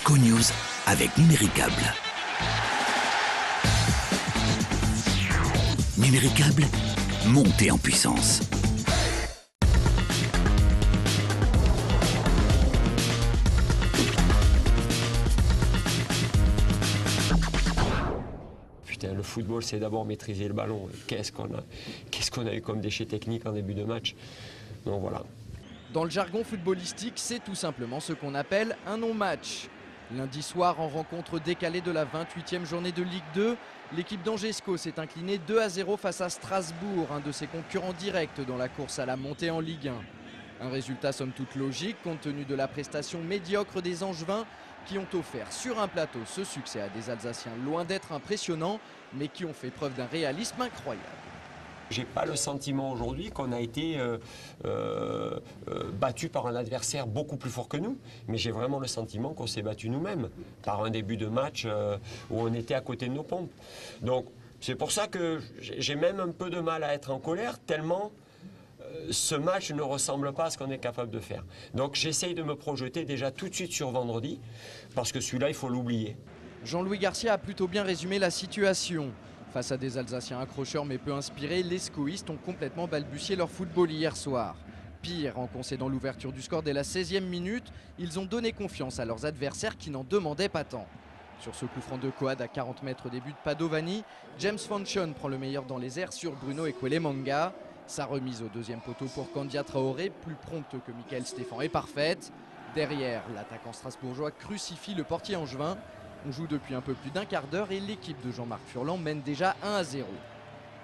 SCO News avec Numéricable. Numéricable, montez en puissance. Putain, le football, c'est d'abord maîtriser le ballon. Qu'est-ce qu'on a eu comme déchets techniques en début de match. Donc voilà. Dans le jargon footballistique, c'est tout simplement ce qu'on appelle un non-match. Lundi soir, en rencontre décalée de la 28e journée de Ligue 2, l'équipe d'Angers-SCO s'est inclinée 2-0 face à Strasbourg, un de ses concurrents directs dans la course à la montée en Ligue 1. Un résultat somme toute logique compte tenu de la prestation médiocre des Angevins qui ont offert sur un plateau ce succès à des Alsaciens loin d'être impressionnants, mais qui ont fait preuve d'un réalisme incroyable. J'ai pas le sentiment aujourd'hui qu'on a été battu par un adversaire beaucoup plus fort que nous, mais j'ai vraiment le sentiment qu'on s'est battu nous-mêmes par un début de match où on était à côté de nos pompes. Donc c'est pour ça que j'ai même un peu de mal à être en colère, tellement ce match ne ressemble pas à ce qu'on est capable de faire. Donc j'essaye de me projeter déjà tout de suite sur vendredi, parce que celui-là, il faut l'oublier. Jean-Louis Garcia a plutôt bien résumé la situation. Face à des Alsaciens accrocheurs mais peu inspirés, les SCOistes ont complètement balbutié leur football hier soir. Pire, en concédant l'ouverture du score dès la 16e minute, ils ont donné confiance à leurs adversaires qui n'en demandaient pas tant. Sur ce coup franc de Coad à 40 mètres des buts de Padovani, James Fanchon prend le meilleur dans les airs sur Bruno Ekwelemanga. Sa remise au deuxième poteau pour Candia Traoré, plus prompte que Michael Stéphan, est parfaite. Derrière, l'attaquant strasbourgeois crucifie le portier angevin. On joue depuis un peu plus d'un quart d'heure et l'équipe de Jean-Marc Furlan mène déjà 1-0.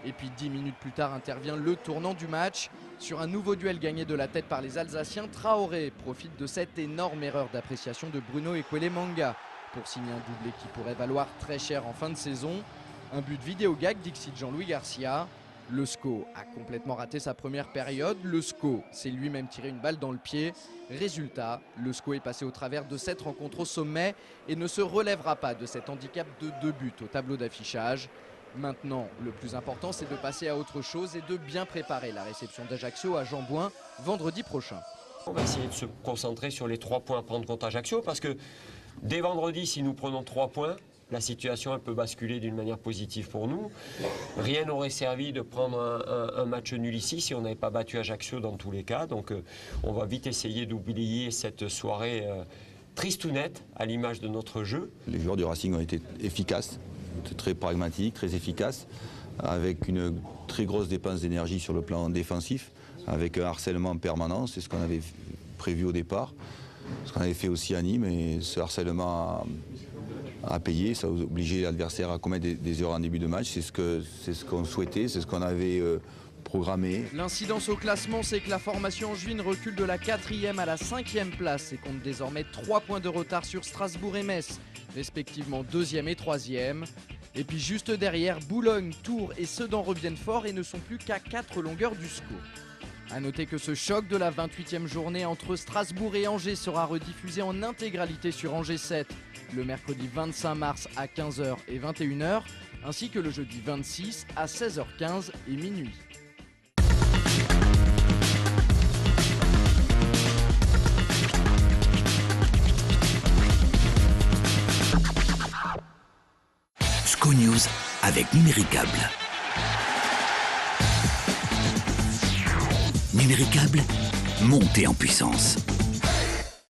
Et puis 10 minutes plus tard intervient le tournant du match. Sur un nouveau duel gagné de la tête par les Alsaciens, Traoré profite de cette énorme erreur d'appréciation de Bruno Ekwelemanga pour signer un doublé qui pourrait valoir très cher en fin de saison. Un but vidéo gag d'Ixit Jean-Louis Garcia. Le SCO a complètement raté sa première période. Le SCO s'est lui-même tiré une balle dans le pied. Résultat, le SCO est passé au travers de cette rencontre au sommet et ne se relèvera pas de cet handicap de 2 buts au tableau d'affichage. Maintenant, le plus important, c'est de passer à autre chose et de bien préparer la réception d'Ajaccio à Jean-Bouin vendredi prochain. On va essayer de se concentrer sur les 3 points à prendre contre Ajaccio, parce que dès vendredi, si nous prenons 3 points, la situation elle peut basculer d'une manière positive pour nous. Rien n'aurait servi de prendre un match nul ici si on n'avait pas battu Ajaccio dans tous les cas. Donc on va vite essayer d'oublier cette soirée tristounette à l'image de notre jeu. Les joueurs du Racing ont été efficaces, très pragmatiques, très efficaces, avec une très grosse dépense d'énergie sur le plan défensif, avec un harcèlement permanent, c'est ce qu'on avait prévu au départ, ce qu'on avait fait aussi à Nîmes, et ce harcèlement à payer, ça a obligé l'adversaire à commettre des erreurs en début de match. C'est ce qu'on souhaitait, c'est ce qu'on avait programmé. L'incidence au classement, c'est que la formation angevine recule de la 4e à la 5e place et compte désormais 3 points de retard sur Strasbourg et Metz, respectivement 2e et 3e. Et puis juste derrière, Boulogne, Tours et Sedan reviennent fort et ne sont plus qu'à 4 longueurs du SCO. A noter que ce choc de la 28e journée entre Strasbourg et Angers sera rediffusé en intégralité sur Angers 7 le mercredi 25 mars à 15h et 21h, ainsi que le jeudi 26 à 16h15 et minuit. SCO News avec Numéricable. Numéricable, montez en puissance.